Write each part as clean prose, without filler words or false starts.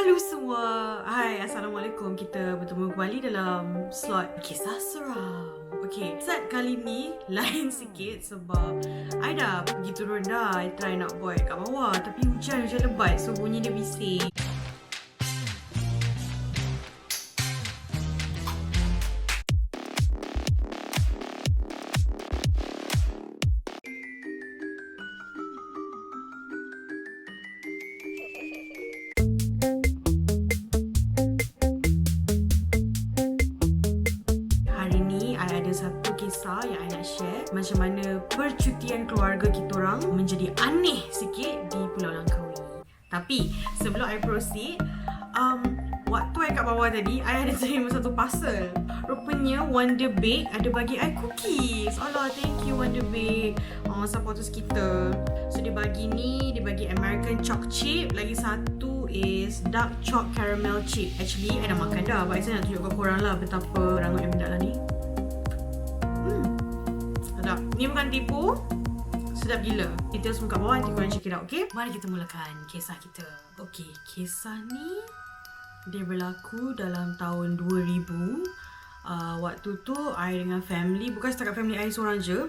Halo semua. Hai, Assalamualaikum. Kita bertemu kembali dalam slot Kisah Seram. Okay, set kali ni lain sikit sebab I dah pergi turun dah. I try nak buat kat bawah tapi hujan lebat, so bunyi dia bising. Hari ni I ada satu kisah yang I nak share macam mana percutian keluarga kita orang menjadi aneh sikit di Pulau Langkawi. Tapi sebelum I proceed, waktu I kat bawah tadi, I ada terima satu parcel. Rupanya Wonder Bake ada bagi I cookies. Alah, thank you Wonder Bake. Supporters kita. So dia bagi ni, dia bagi American Choc Chip. Lagi satu is Dark Choc Caramel Chip. Actually, I dah makan dah. But saya nak tunjuk ke korang lah betapa rangut yang benda lah ni. Sedap. Ni bukan tipu. Sedap gila. Kita semua kat bawah, nanti korang check it out, okay? Mari kita mulakan kisah kita. Okay, kisah ni dia berlaku dalam tahun 2000. Waktu tu I dengan family, bukan setakat family I seorang je,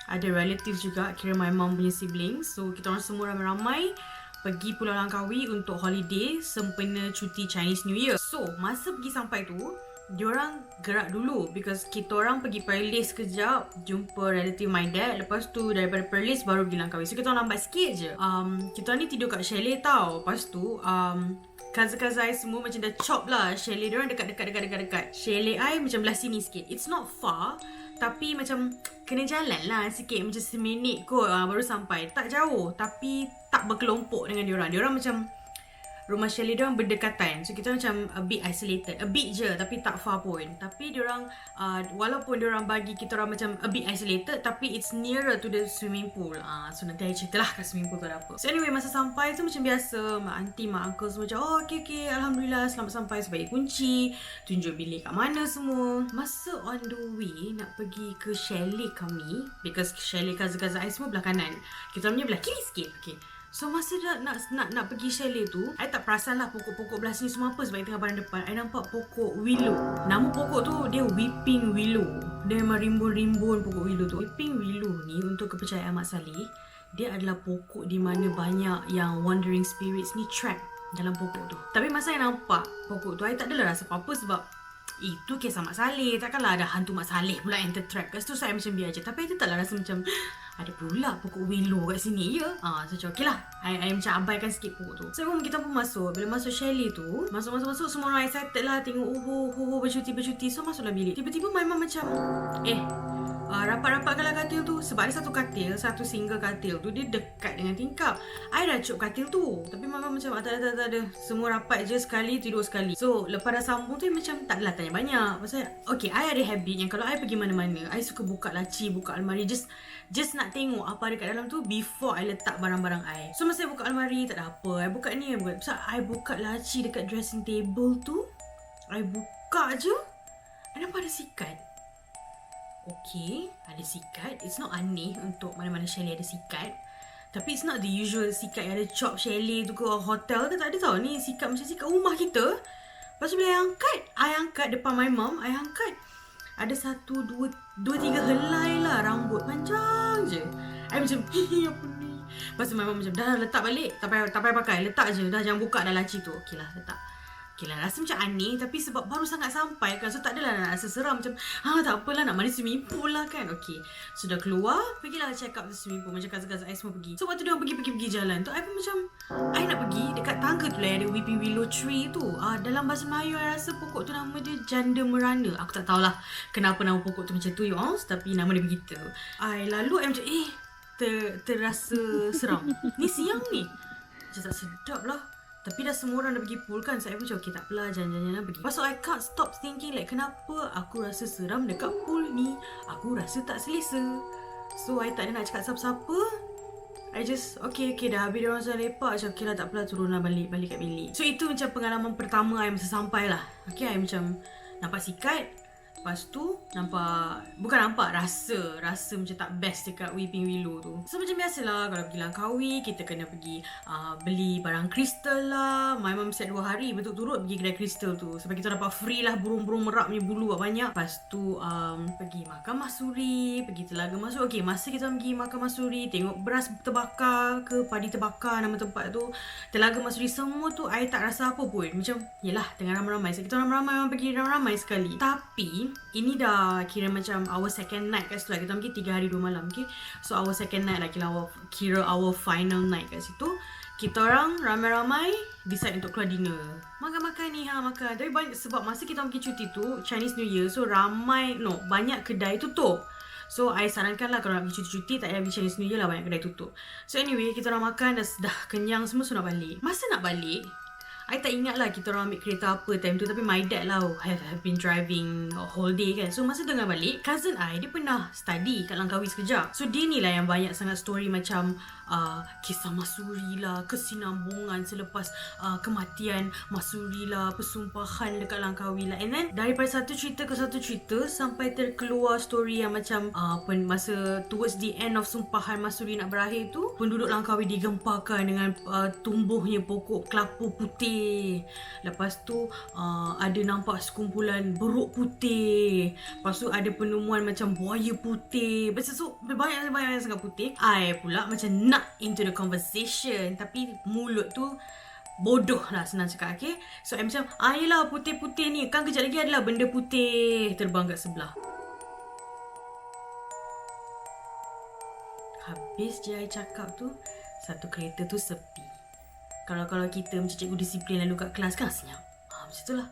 ada relatives juga, kira my mom punya siblings. So kita orang semua ramai-ramai pergi Pulau Langkawi untuk holiday sempena cuti Chinese New Year. So masa pergi sampai tu, diorang gerak dulu because kita orang pergi Perlis kejap jumpa relative my dad. Lepas tu daripada Perlis baru pergi Langkawi. So kita orang lambat sikit je. Kita orang ni tidur kat chalet tau. Lepas tu cousin-cousin I semua macam dah chop lah. Chalet diorang dekat. Chalet I macam belah sini sikit. It's not far, tapi macam kena jalan lah sikit. Macam seminit kot baru sampai. Tak jauh, tapi tak berkelompok dengan diorang. Diorang macam rumah chalet diorang berdekatan. So kita macam a bit isolated. A bit je, tapi tak far pun. Tapi diorang walaupun diorang bagi kita orang macam a bit isolated, tapi it's nearer to the swimming pool. So nanti I cerita lah kat swimming pool tu ada apa. So anyway, masa sampai tu macam biasa, mak aunty, mak uncle semua macam okay, Alhamdulillah selamat sampai. So bagi kunci, tunjuk bilik kat mana semua. Masa on the way nak pergi ke chalet kami, because chalet cousin-cousin I semua belah kanan, kita punya belah kiri sikit. Okay, so masa nak pergi chalet tu, I tak perasan lah pokok-pokok belah sini semua apa sebab I tengah barang depan. I nampak pokok willow. Nama pokok tu dia weeping willow. Dia memang rimbun-rimbun pokok willow tu. Weeping willow ni, untuk kepercayaan Mak Saleh, dia adalah pokok di mana banyak yang wandering spirits ni trap dalam pokok tu. Tapi masa I nampak pokok tu, I tak adalah rasa apa-apa sebab itu kisah Mak Saleh. Takkanlah ada hantu Mak Saleh pula yang tertrap. Kat situ saya macam biar je. Tapi I taklah rasa macam ada pula pokok willow kat sini ya. So macam okay lah, I macam abaikan sikit pokok tu. So kita pun masuk. Bila masuk chalet tu, masuk semua orang excited lah. Tengok bercuti. So masuklah bilik. Tiba-tiba my mum macam rapat-rapatkanlah katil tu. Sebab ada satu katil, satu single katil tu, dia dekat dengan tingkap. I dah cuk katil tu, tapi mama macam tak ada. Semua rapat je sekali, tidur sekali. So lepas dah sambung tu, macam tak adalah tanya banyak. Pasal okay, I ada habit yang kalau I pergi mana-mana, I suka buka laci, buka almari, just nak tengok apa ada kat dalam tu before I letak barang-barang I. So masa I buka almari, tak ada apa. I buka ni, pasal I buka laci dekat dressing table tu, I buka je, I nampak ada sikat. Okay, ada sikat. It's not aneh untuk mana-mana chalet ada sikat. Tapi it's not the usual sikat yang ada chop chalet tu ke hotel ke. Tak ada tau. Ni sikat macam sikat rumah kita. Lepas tu bila I angkat depan my mom, I angkat, ada 1, 2, 3 helai lah rambut panjang je. I macam apa ni. Lepas tu my mom macam dah letak balik. Tak payah pakai. Letak je. Dah jangan buka dah laci tu. Okay lah, letak. Okay lah, rasa macam aneh. Tapi sebab baru sangat sampai kan, so tak adalah nak rasa seram. Macam tak apalah, nak mandi swimming pool lah kan. Okay, sudah keluar, pergilah check out the swimming pool. Macam cousin-cousin I semua pergi. So waktu diorang pergi jalan tu, I pun macam I nak pergi dekat tangga tu lah yang ada weeping willow tree tu. Dalam bahasa Melayu I rasa pokok tu nama dia janda merana. Aku tak tahulah kenapa nama pokok tu macam tu tapi nama dia begitu. Lalu I macam terasa seram. Ni siang ni macam tak sedap lah. Tapi dah semua orang dah pergi pool kan. Saya pun macam okay, tak apalah, jangan pergi. Lepas tu I can't stop thinking like, kenapa aku rasa seram dekat pool ni. Aku rasa tak selesa. So I tak ada nak cakap siapa-siapa. I just okay dah habis diorang sudah lepak. Macam okay lah, tak apalah, turun lah balik kat bilik. So itu macam pengalaman pertama I masa sampai lah. Okay, I macam nampak sikat. Lepas tu bukan nampak, rasa macam tak best dekat Weeping Willow tu. So macam biasalah, kalau pergi Langkawi kita kena pergi beli barang kristal lah. My mum set 2 hari betul-turut pergi kedai kristal tu sebab kita dapat free lah burung-burung merak punya bulu banyak. Lepas tu pergi makan masuri, pergi Telaga Masuri. Okay, masa kita pergi makan masuri, tengok beras terbakar ke padi terbakar nama tempat tu, Telaga Masuri, semua tu I tak rasa apa pun. Macam yelah tengah ramai-ramai, so kita ramai-ramai memang pergi ramai-ramai sekali. Tapi ini dah kira macam our second night kat situ lah. Kita pergi 3 hari 2 malam. Okay, so our second night lah, kira our final night kat situ. Kita orang ramai-ramai decide untuk keluar dinner. Makan-makan ni, makan. Tapi banyak, sebab masa kita pergi cuti tu Chinese New Year, so banyak kedai tutup. So I sarankan lah kalau nak pergi cuti-cuti tak payah pergi Chinese New Year lah, banyak kedai tutup. So anyway, kita orang makan dah kenyang semua, so nak balik. Masa nak balik, I tak ingat lah kita orang ambil kereta apa time tu. Tapi my dad lah have been driving whole day kan. So masa tengah balik, cousin I dia pernah study kat Langkawi sekejap. So dia ni lah yang banyak sangat story macam kisah Masuri lah, kesinambungan selepas kematian Masuri lah, persumpahan dekat Langkawi lah. And then daripada satu cerita ke satu cerita sampai terkeluar story yang macam masa towards the end of sumpahan Masuri nak berakhir tu, penduduk Langkawi digemparkan dengan tumbuhnya pokok kelapa putih. Lepas tu ada nampak sekumpulan beruk putih. Lepas tu ada penemuan macam buaya putih. So banyak sangat putih. I pula macam nak into the conversation, tapi mulut tu bodoh lah, senang cakap. Okay, so I macam yelah putih-putih ni kan, kejap lagi adalah benda putih terbang kat sebelah. Habis je I cakap tu, satu kereta tu sepi. Kalau kita macam cikgu disiplin lalu kat kelas kan senyap. Macam tu lah.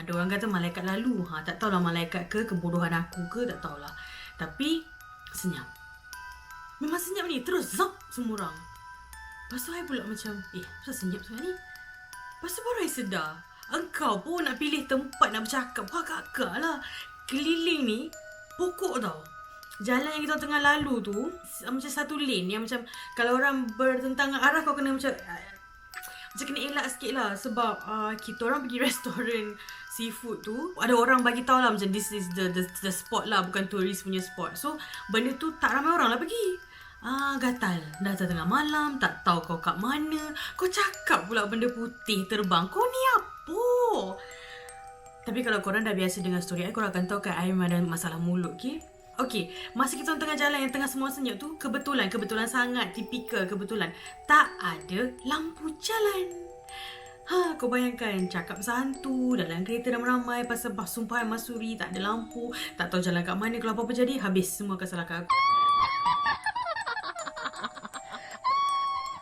Ada orang kata malaikat lalu. Tak tahulah malaikat ke kebodohan aku ke, tak tahulah. Tapi senyap. Memang senyap ni. Terus zap semua orang. Lepas tu I pula macam kenapa senyap sangat ni? Lepas tu baru I sedar, engkau pun nak pilih tempat nak bercakap. Agak-agak lah. Keliling ni pokok tau. Jalan yang kita tengah lalu tu macam satu lane yang macam kalau orang bertentangan arah kau kena macam kena elak sikit lah. Sebab kita orang pergi restoran seafood tu, ada orang bagi tahu lah macam this is the spot lah, bukan tourist punya spot. So benda tu tak ramai orang lah pergi. Gatal. Dah tengah malam, tak tahu kau kat mana, kau cakap pula benda putih terbang. Kau ni apa? Tapi kalau korang dah biasa dengan story I, korang akan tahu kan I memang ada masalah mulut. Okay, masa kita tengah jalan yang tengah semua senyap tu, kebetulan sangat, tipikal kebetulan, tak ada lampu jalan. Kau bayangkan cakap pasal hantu dalam kereta ramai-ramai pasal sumpahan Masuri, tak ada lampu, tak tahu jalan kat mana, kalau apa-apa jadi habis semua akan salahkan aku.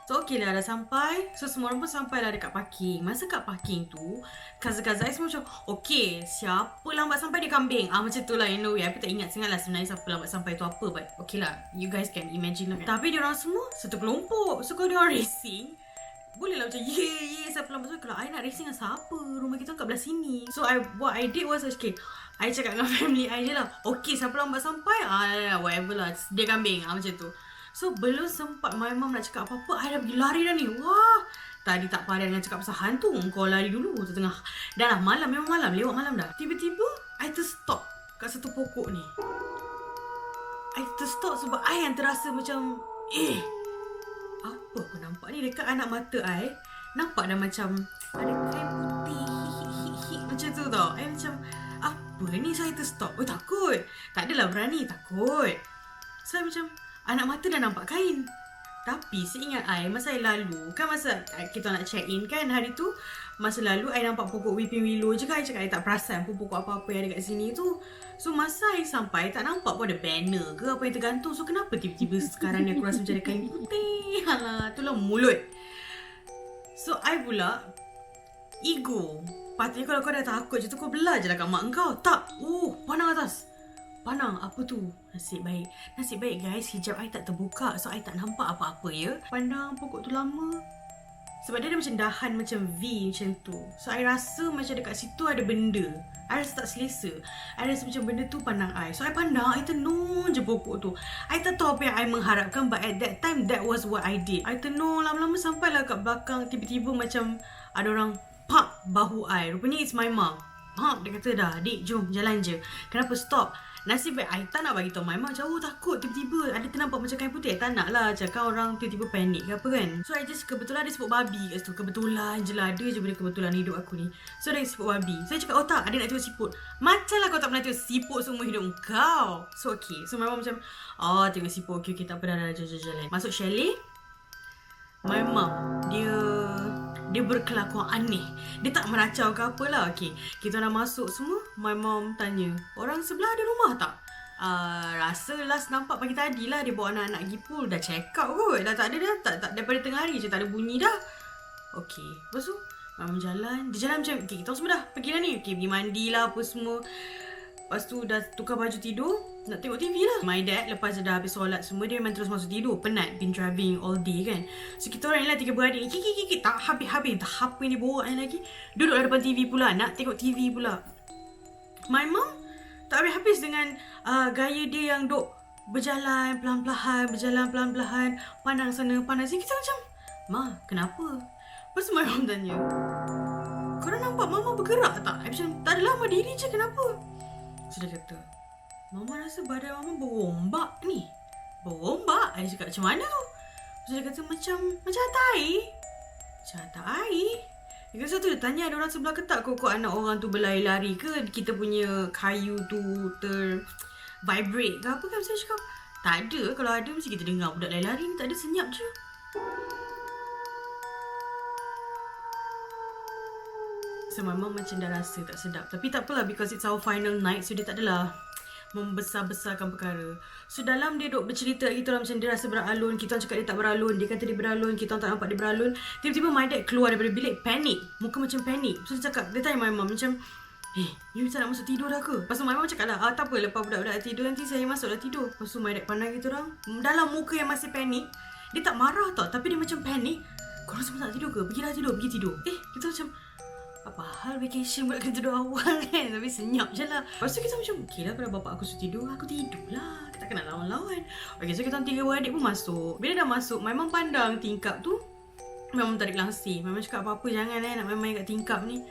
So okay lah, dah sampai. So semua orang pun sampai lah dekat parking. Masa kat parking tu, cousin-cousin I semua macam okay, siapa lambat sampai dia kambing. Macam tu lah, you know. Aku tak ingat sangat lah sebenarnya siapa lambat sampai tu apa. But okay lah, you guys can imagine lah. Tapi diorang semua satu kelompok. So kalau diorang racing, boleh lah macam siapa lambat sampai. Kalau I nak racing dengan siapa, rumah kita kat belah sini. So what I did was okay, I cakap dengan family I je lah, okay siapa lambat sampai, whatever lah, dia kambing, macam tu. So belum sempat my mum nak cakap apa-apa, I dah pergi lari dah ni. Wah, tadi tak pandai dengan cakap pasal hantu, kau lari dulu tengah. Dah lah malam, memang malam, lewat malam dah. Tiba-tiba I terstop kat satu pokok ni. I terstop sebab I yang terasa macam apa aku nampak ni dekat anak mata I. Nampak dah macam ada kain putih macam tu tau. I macam apa ni, saya terstop. Takut. Tak adalah berani, takut. So I macam anak mata dah nampak kain. Tapi seingat I, masa I lalu, kan masa kita nak check in kan hari tu, masa lalu I nampak pokok Weeping Willow je kan. I cakap I tak perasan pun pokok apa-apa yang ada kat sini tu. So masa I sampai, tak nampak pun ada banner ke apa yang tergantung. So kenapa tiba-tiba sekarang ni aku rasa macam ada kain putih? Alah, itulah mulut. So I pula ego. Patutnya kalau kau dah takut je tu, kau belah je lah kat mak kau. Tak. Pandang atas. Pandang, apa tu? Nasib baik guys, hijab I tak terbuka. So I tak nampak apa-apa ya. Pandang pokok tu lama. Sebab dia ada macam dahan macam V macam tu. So I rasa macam dekat situ ada benda. I rasa tak selesa. I rasa macam benda tu pandang I. So I pandang, I tenung je pokok tu. I tak tahu apa yang I mengharapkan, but at that time that was what I did. I tenung lama-lama sampailah kat belakang, tiba-tiba macam ada orang pak bahu I. Rupanya it's my mom. Dia kata dah, adik jom jalan je. Kenapa stop? Nasib baik I tak nak bagi tahu my mum. Jauh takut tiba-tiba ada ternampak macam kain putih. I tak nak lah cakap orang tiba-tiba panik ke apa kan. So I just kebetulan dia sebut babi kat situ. Kebetulan je lah, ada je benda kebetulan hidup aku ni. So dia sebut babi. So I cakap, oh tak, adik nak tengok siput. Macam lah kau tak pernah tengok siput seumur hidup kau. So okay. So my mum macam, tengok siput. Okay, tak apa dah jalan. Masuk chalet. My mum, dia berkelakuan aneh. Dia tak meracau ke apalah. Okay, kita dah masuk semua. My mom tanya, orang sebelah ada rumah tak? Rasa last nampak pagi tadi lah. Dia bawa anak-anak pergi pool. Dah check out kot. Dah tak ada dah. Tak daripada tengah hari je tak ada bunyi dah. Okay, lepas tu my mom jalan. Dia jalan macam, okay, kita semua dah pergi dah ni. Okay, pergi mandi lah apa semua. Lepas tu dah tukar baju tidur. Nak tengok TV lah. My dad lepas dia dah habis solat semua, dia memang terus masuk tidur. Penat, been travelling all day kan. So kita orang ni lah 3 beradik ni, kiki tak habis-habis. Tak apa yang dia bawa ni lagi. Duduk lah depan TV pula. Nak tengok TV pula. My mom tak habis-habis dengan gaya dia yang duk berjalan pelan-pelan. Pandang sana, pandang sini. Kita macam, Ma, kenapa? Lepas tu my mom tanya, korang nampak mama bergerak tak? I macam, tak adalah, Mama diri je, kenapa? So dia kata, Mama rasa badan Mama berombak ni. Berombak? I cakap, macam mana tu? So dia kata, macam atas air. Macam atas air? Dia kata, tu dia tanya ada orang sebelah ke tak? Kok anak orang tu berlari-lari ke? Kita punya kayu tu vibrate ke apa kan? Saya cakap, tak ada. Kalau ada mesti kita dengar budak lari-lari ni. Tak ada, senyap je. So my mom macam dah rasa tak sedap. Tapi tak apalah, because it's our final night. So dia tak adalah membesar-besarkan perkara. So dalam dia duk bercerita, kita orang macam dia rasa beralun. Kita orang cakap dia tak beralun. Dia kata dia beralun. Kita orang tak nampak dia beralun. Tiba-tiba my dad keluar daripada bilik, panik. Muka macam panik. So dia cakap, dia tanya my mom macam, you tak nak masuk tidur dah ke? Lepas tu my mom cakap lah, tak apa, lepas budak-budak tidur nanti saya masuk dah tidur. Lepas tu my dad pandang kita orang. Dalam muka yang masih panik. Dia tak marah tau, tapi dia macam panik. Korang semua tak tidur ke? Pergi tidur. Kita macam, apa hal vacation buat kena tidur awal kan? Tapi senyap je lah. Lepas tu kita macam, okay lah, pada bapak aku suruh tidur, aku tidur lah. Kita tak kena lawan-lawan. Okay, so kita 3 beradik pun masuk. Bila dah masuk, my mom pandang tingkap tu. My mom tarik langsir. My mom cakap, apa-apa jangan nak main-main kat tingkap ni.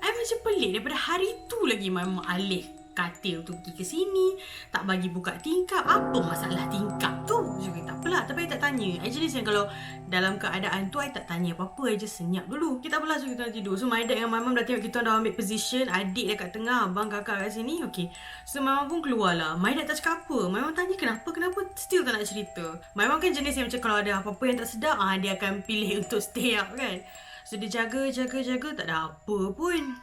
I macam pelik. Daripada hari tu lagi my mom alih katil tu pergi ke sini. Tak bagi buka tingkap. Apa masalah tingkap tu? So tak apalah. Tapi I tak tanya. I jenis yang kalau dalam keadaan tu I tak tanya apa-apa. I just senyap dulu. Kita apalah, so kita tidur. So my dad dengan my mom dah tengok kita dah ambil position. Adik dekat tengah, abang kakak kat sini. Okay, so my mom pun keluar lah. My dad tak cakap apa. My mom tanya kenapa still tak nak cerita. My mom kan jenis yang macam kalau ada apa-apa yang tak sedap, dia akan pilih untuk stay up kan. So dia jaga, tak ada apa pun.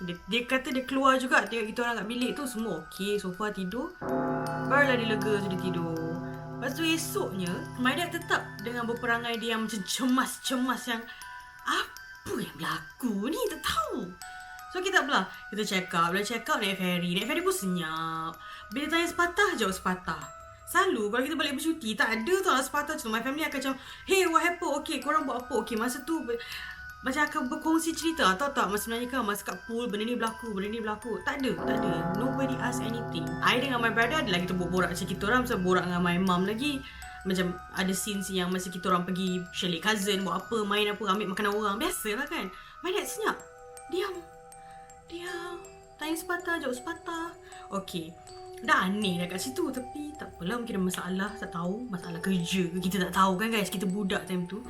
Dia kata dia keluar juga, tengok kita orang kat bilik tu, semua okey, sofa tidur. Barulah dia lega, so dia tidur. Lepas tu esoknya, my dad tetap dengan berperangai dia yang macam cemas yang apa yang berlaku ni, tak tahu. So kita pula, kita check up naik ferry pun senyap. Bila tanya sepatah, jawab sepatah. Selalu kalau kita balik bercuti, tak ada tau lah sepatah macam tu. My family akan macam, hey what happened, okay korang buat apa, okay masa tu macam akan berkongsi cerita. Tahu tak masa sebenarnya kan, masa kat pool benda ni berlaku. Tak ada. Nobody ask anything. I dengan my brother adalah kita borak macam kita orang. Macam borak dengan my mom lagi. Macam ada scenes yang masa kita orang pergi chalet cousin, buat apa, main apa, ambil makanan orang. Biasalah kan. My dad senyap. Diam. Tanya sepatah, jawab sepatah. Okay, dah aneh dah kat situ. Tapi tak apalah, mungkin ada masalah. Tak tahu, masalah kerja ke, kita tak tahu kan guys. Kita budak time tu.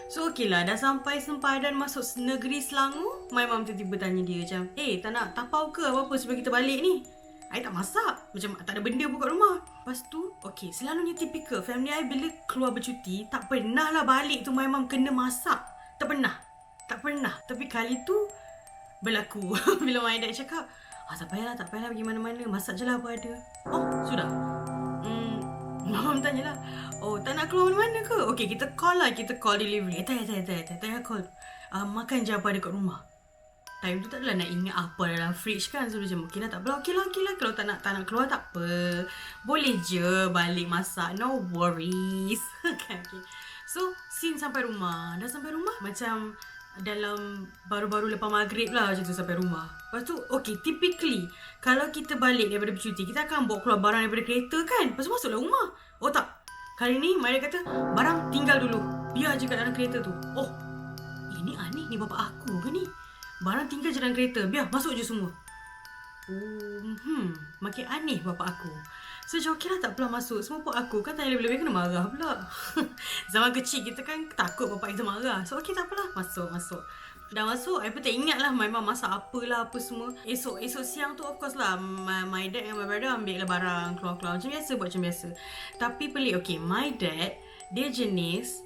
So okay lah, dah sampai sempadan masuk negeri Selangor. My mom tiba-tiba tanya dia macam, tak nak tapau ke apa-apa sebelum kita balik ni? I tak masak. Macam tak ada benda pun kat rumah. Lepas tu, okay, selalunya typical family I bila keluar bercuti, tak pernah lah balik tu my mom kena masak. Tak pernah. Tapi kali tu berlaku. Bila my dad cakap, tak payahlah pergi mana-mana, masak je lah apa ada. Oh, sudah. Mama tanya lah, tak nak keluar mana-mana ke? Okay, kita call delivery. Tak call. Makan je apa ada kat rumah. Time tu tak adalah nak ingat apa dalam fridge kan. So macam, okay lah. Kalau tak nak keluar tak apa. Boleh je balik masak. No worries. Okay. So, scene sampai rumah. Dah sampai rumah macam dalam baru-baru lepas maghrib lah macam tu sampai rumah. Lepas tu, okay, typically kalau kita balik daripada bercuti, kita akan bawa keluar barang daripada kereta kan. Lepas tu masuklah rumah. Oh tak, kali ni Maya kata, barang tinggal dulu, biar je kat dalam kereta tu. Ini aneh, ni bapak aku ke ni? Barang tinggal je dalam kereta, biar masuk je semua. Makin aneh bapak aku. So macam okey lah, tak apalah masuk. Semua bapak aku kan tanya lebih-lebih kena marah pula. Zaman kecil kita kan takut bapak kita marah. So okey, tak apalah, masuk. Dah masuk, I pun tak ingat lah my mom masak apalah, apa semua. Esok siang tu of course lah, my dad and my brother ambil lah barang, keluar-keluar macam biasa, buat macam biasa. Tapi pelik, okay, my dad, dia jenis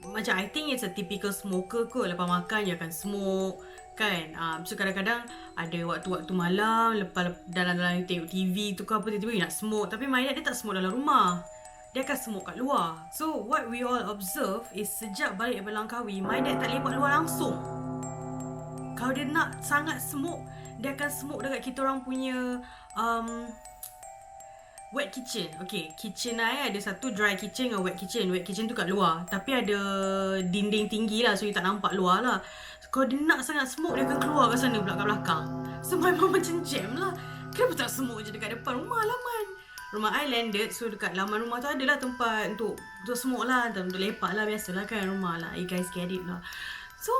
macam I think it's a typical smoker kot. Lepas makan dia akan smoke kan. So kadang-kadang ada waktu-waktu malam, lepas dalam tengok TV tu ke apa, tiba-tiba dia nak smoke. Tapi my dad dia tak smoke dalam rumah, dia akan smoke kat luar. So what we all observe is sejak balik daripada Langkawi, my dad tak lepak luar langsung. Kalau dia nak sangat smoke, dia akan smoke dekat kita orang punya wet kitchen. Okay, kitchen I ada satu dry kitchen dengan wet kitchen. Wet kitchen tu kat luar, tapi ada dinding tinggi lah, so you tak nampak luar lah. Kalau dia nak sangat smoke, dia akan keluar kat sana pula, kat belakang. So my mom macam jam lah, kenapa tak smoke je dekat depan rumah laman. Rumah I landed, so dekat laman rumah tu adalah tempat untuk smoke lah, untuk lepak lah, biasalah kan rumah lah. You guys get it lah. So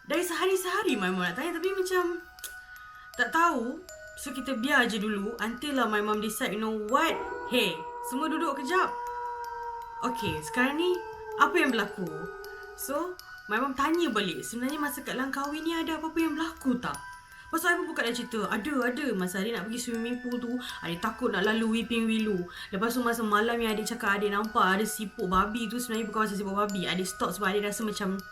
dari sehari-sehari my mom nak tanya, tapi macam tak tahu. So kita biar je dulu until lah my mom decide, you know what, hey, semua duduk kejap. Okay, sekarang ni apa yang berlaku? So my mom tanya balik, sebenarnya masa kat Langkawi ni ada apa-apa yang berlaku tak? Pasal I pun buka dah cerita, ada masa adik nak pergi swimming pool tu, adik takut nak lalu Weeping Willow. Lepas tu masa malam yang adik cakap adik nampak ada siput babi tu, sebenarnya bukan masa siput babi. Adik stop sebab adik rasa macam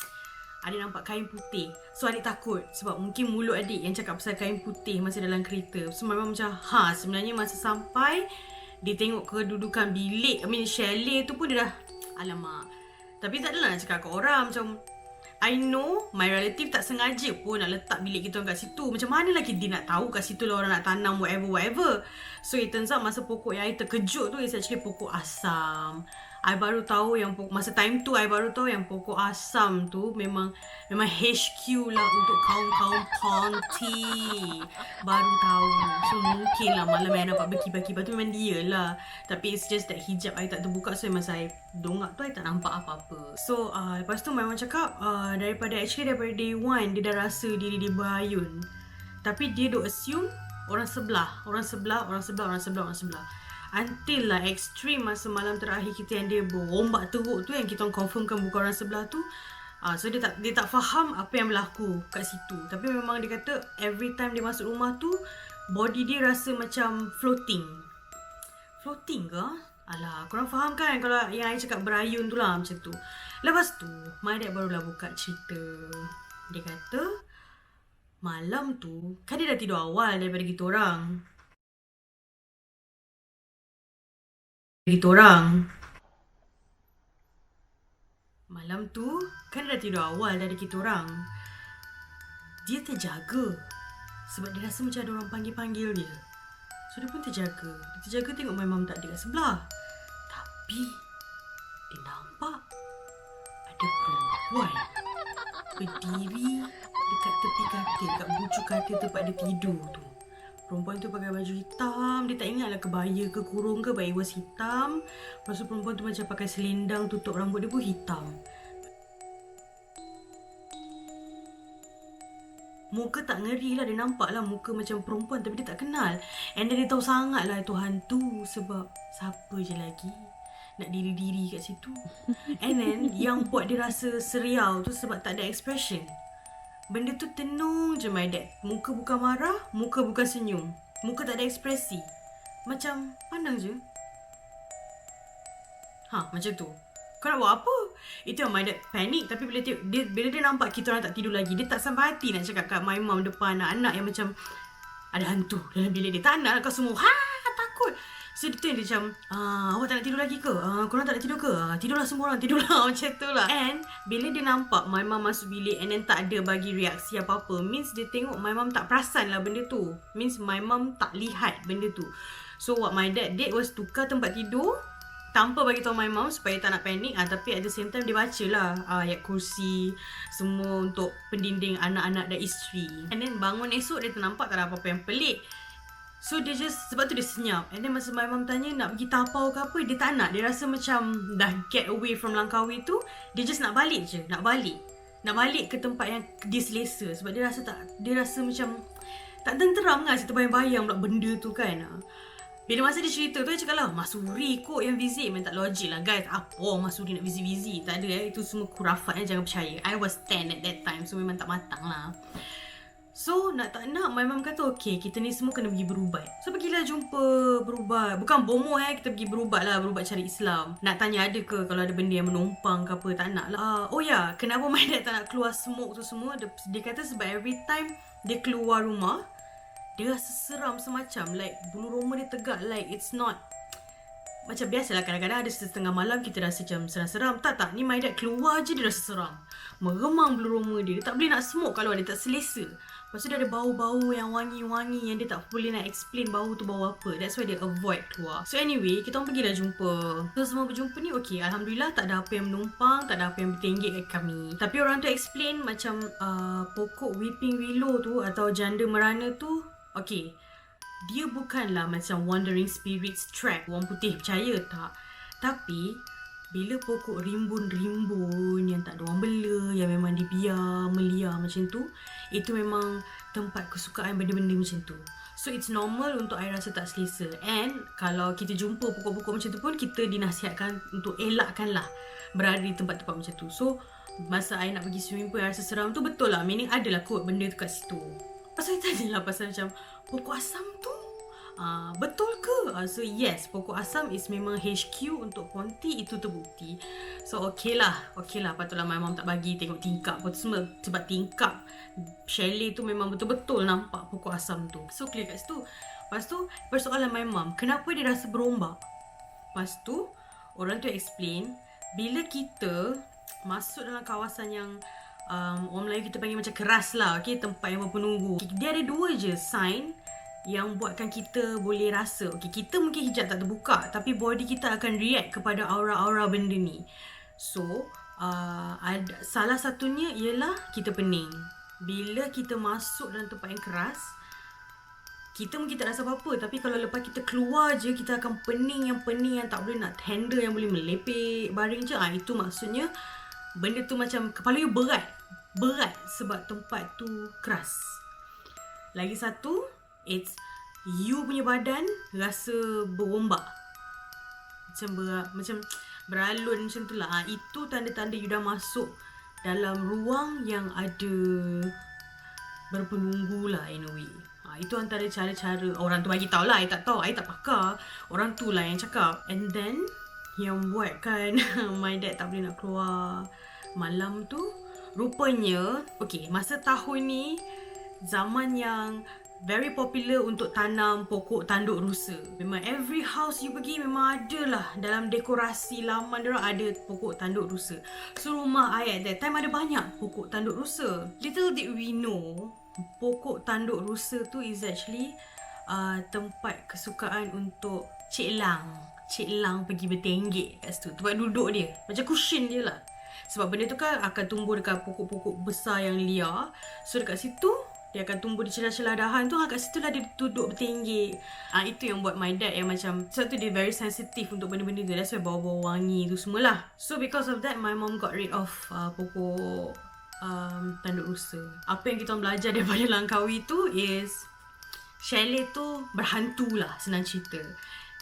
adik nampak kain putih. So adik takut sebab mungkin mulut adik yang cakap pasal kain putih masa dalam kereta. So memang macam sebenarnya masa sampai dia tengok kedudukan bilik, chalet tu pun dia dah alamak. Tapi tak adalah nak cakap kat orang macam, I know my relative tak sengaja pun nak letak bilik kita orang kat situ. Macam mana lagi dia nak tahu kat situ lah orang nak tanam whatever. So it turns out masa pokok yang I terkejut tu is actually pokok asam. I baru tahu yang masa time tu I baru tahu yang pokok asam tu memang HQ lah untuk kaum-kaum Ponti. Baru tahu. So mungkin lah malam I nampak baki-baki tu memang dia lah. Tapi it's just that hijab I tak terbuka, so masa I dongak tu I tak nampak apa-apa. So lepas tu memang cakap daripada day one dia dah rasa diri dia berayun. Tapi dia duk assume orang sebelah. Until lah extreme masa malam terakhir kita yang dia berombak teruk tu, yang kita confirmkan bukan orang sebelah tu. So dia tak faham apa yang berlaku kat situ. Tapi memang dia kata every time dia masuk rumah tu, body dia rasa macam floating ke? Alah, korang faham kan kalau yang I cakap berayun tu lah, macam tu. Lepas tu my dad barulah buka cerita. Dia kata malam tu kan dia dah tidur awal daripada kita orang. Malam tu kan dia dah tidur awal dari kita orang. Dia terjaga sebab dia rasa macam ada orang panggil-panggil dia. So dia pun terjaga. Dia terjaga tengok my mom tak ada kat sebelah. Tapi dia nampak ada perempuan berdiri dekat tepi katil, kat bucu katil tempat dia tidur tu. Perempuan tu pakai baju hitam. Dia tak ingatlah kebaya ke kurung ke, but it was hitam. Lepas tu perempuan tu macam pakai selendang tutup rambut dia pun hitam. Muka tak ngeri lah, dia nampak lah muka macam perempuan tapi dia tak kenal. And then dia tahu sangat lah itu hantu, sebab siapa je lagi nak diri-diri kat situ. And then yang buat dia rasa seriau tu sebab tak ada expression. Benda tu tenung je my dad. Muka bukan marah, muka bukan senyum, muka tak ada ekspresi. Macam pandang je. Macam tu. Kau nak buat apa? Itu yang my dad panik. Tapi bila dia nampak kita orang tak tidur lagi, dia tak sampai hati nak cakap kat my mom depan anak-anak yang macam ada hantu dalam bilik dia. Tak nak kau semua takut. So dia macam awak tak nak tidur lagi ke? Korang tak nak tidur ke? Tidurlah semua orang, tidurlah. Macam tu lah. And bila dia nampak my mom masuk bilik and then tak ada bagi reaksi apa-apa, means dia tengok my mom tak perasan lah benda tu. Means my mom tak lihat benda tu. So what my dad did was tukar tempat tidur tanpa bagi tahu my mom supaya tak nak panik. Tapi at the same time dia baca lah ayat kursi semua untuk pendinding anak-anak dan isteri. And then bangun esok dia ternampak tak ada apa-apa yang pelik. So dia just, sebab tu dia senyap. And then masa my mom tanya nak pergi tapau ke apa, dia tak nak. Dia rasa macam dah get away from Langkawi tu, dia just nak balik je. Nak balik ke tempat yang dia selesa. Sebab dia rasa macam tak tenteram kan, saya terbayang-bayang pula benda tu kan. Bila masa dia cerita tu, dia cakap lah, Mak Suri kot yang visit. Memang tak logik lah guys. Apa Mak Suri nak visit-visit? Tak ada itu semua kurafat, jangan percaya. I was 10 at that time, so memang tak matang lah. So nak tak nak, my mum kata okay, kita ni semua kena pergi berubat. So pergilah jumpa berubat. Bukan bomoh kita pergi berubat lah, berubat cari Islam. Nak tanya ada ke kalau ada benda yang menumpang ke apa, tak nak lah. Oh ya, kenapa my dad tak nak keluar smoke tu semua? Dia kata sebab every time dia keluar rumah, dia rasa seram semacam, like bulu roma dia tegak, like it's not macam biasalah. Kadang-kadang ada setengah malam kita rasa macam seram-seram. Tak, ni my dad keluar je dia rasa seram, meremang bulu roma dia tak boleh nak smoke kalau dia tak selesa. Lepas tu dia ada bau-bau yang wangi-wangi yang dia tak boleh nak explain bau tu bau apa. That's why dia avoid keluar. So anyway, kita orang pergilah jumpa. So semua berjumpa ni okay, Alhamdulillah tak ada apa yang menumpang, tak ada apa yang bertenggek kat kami. Tapi orang tu explain macam pokok weeping willow tu atau janda merana tu, okay, dia bukanlah macam wandering spirits trap. Orang putih percaya tak? Tapi bila pokok rimbun-rimbun yang tak ada orang bela, yang memang dibiar, meliar macam tu, itu memang tempat kesukaan benda-benda macam tu. So it's normal untuk I rasa tak selesa. And kalau kita jumpa pokok-pokok macam tu pun, kita dinasihatkan untuk elakkanlah berada di tempat-tempat macam tu. So masa I nak pergi swimming pool, I rasa seram tu, betul lah, meaning adalah kot benda tu kat situ. Pasal I tanya lah pasal macam pokok asam tu, betul ke? So yes, pokok asam is memang HQ untuk Ponti, itu terbukti. So okay lah, patutlah my mom tak bagi tengok tingkap apa tu semua. Sebab tingkap chalet tu memang betul-betul nampak pokok asam tu. So clear kat situ. Lepas tu persoalan my mom, kenapa dia rasa berombak? Lepas tu orang tu explain, bila kita masuk dalam kawasan yang orang Melayu kita panggil macam keras lah, okay, tempat yang berpenunggu, dia ada dua je sign yang buatkan kita boleh rasa, okay, kita mungkin hijab tak terbuka, tapi body kita akan react kepada aura-aura benda ni. So salah satunya ialah kita pening. Bila kita masuk dalam tempat yang keras, kita mungkin tak rasa apa-apa, tapi kalau lepas kita keluar je, kita akan pening yang tak boleh nak handle, yang boleh melepek baring je. Itu maksudnya benda tu macam kepala you berat sebab tempat tu keras. Lagi satu, it's you punya badan rasa berombak, macam beralun macam tu lah. Itu tanda-tanda you dah masuk dalam ruang yang ada berpenunggu lah in a way. Itu antara cara-cara orang tu bagi tahu lah. I tak tahu, I tak pakar. Orang tu lah yang cakap. And then yang buatkan my dad tak boleh nak keluar malam tu, rupanya okay, masa tahun ni zaman yang very popular untuk tanam pokok tanduk rusa. Memang every house you pergi memang ada lah, dalam dekorasi laman diorang ada pokok tanduk rusa. So rumah I at that time ada banyak pokok tanduk rusa. Little did we know, pokok tanduk rusa tu is actually tempat kesukaan untuk Cik Lang pergi bertenggek kat situ. Tempat duduk dia, macam cushion dia lah. Sebab benda tu kan akan tumbuh dekat pokok-pokok besar yang liar. So dekat situ dia akan tumbuh di celah-celah dahan tu, kat situ lah dia duduk bertenggek. Itu yang buat my dad yang macam, sebab tu dia very sensitive untuk benda-benda tu. That's why bau-bau wangi tu semualah. So because of that, my mom got rid of pokok tanduk rusa. Apa yang kita belajar daripada Langkawi tu is, chalet tu berhantu lah, senang cerita.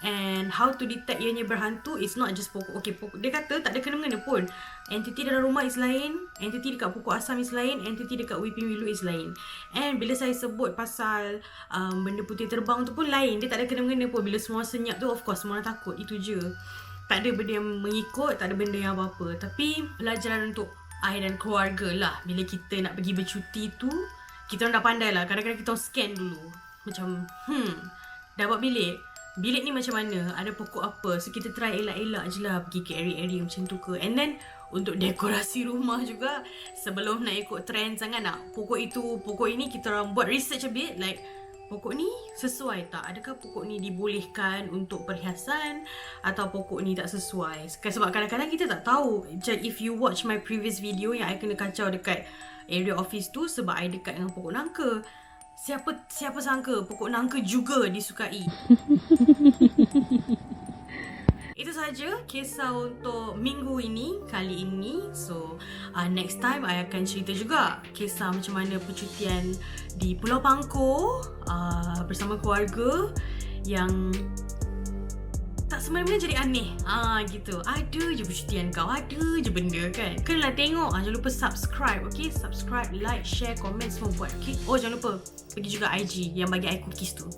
And how to detect ianya berhantu is not just pokok. Okay, pokok, dia kata tak ada kena-mengena pun. Entiti dalam rumah is lain, entiti dekat pokok asam is lain, entiti dekat weeping willow is lain. And bila saya sebut pasal benda putih terbang tu pun lain, dia tak ada kena-mengena pun. Bila semua senyap tu, of course semua orang takut, itu je. Tak ada benda yang mengikut, tak ada benda yang apa-apa. Tapi pelajaran untuk I dan keluarga lah, bila kita nak pergi bercuti tu, kita orang dah pandai lah. Kadang-kadang kita orang scan dulu, macam dah buat bilik ni macam mana, ada pokok apa. So kita try elak-elak je lah pergi ke area-area macam tu ke. And then untuk dekorasi rumah juga, sebelum nak ikut trend sangat nak pokok itu, pokok ini, kita orang buat research a bit, like pokok ni sesuai tak? Adakah pokok ni dibolehkan untuk perhiasan atau pokok ni tak sesuai? Sebab kadang-kadang kita tak tahu. Macam if you watch my previous video yang I kena kacau dekat area office tu sebab I dekat dengan pokok nangka. Siapa sangka pokok nangka juga disukai. Itu saja kisah untuk minggu ini, kali ini. So next time I akan cerita juga kisah macam mana percutian di Pulau Pangkor bersama keluarga yang tak semena-mena jadi aneh. Gitu. Ada je percutian kau, ada je benda kan. Kenalah tengok. Jangan lupa subscribe, okay? Subscribe, like, share, komen semua buat, okay? Oh, jangan lupa pergi juga IG yang bagi I cookies tu.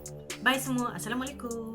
Bye semua. Assalamualaikum.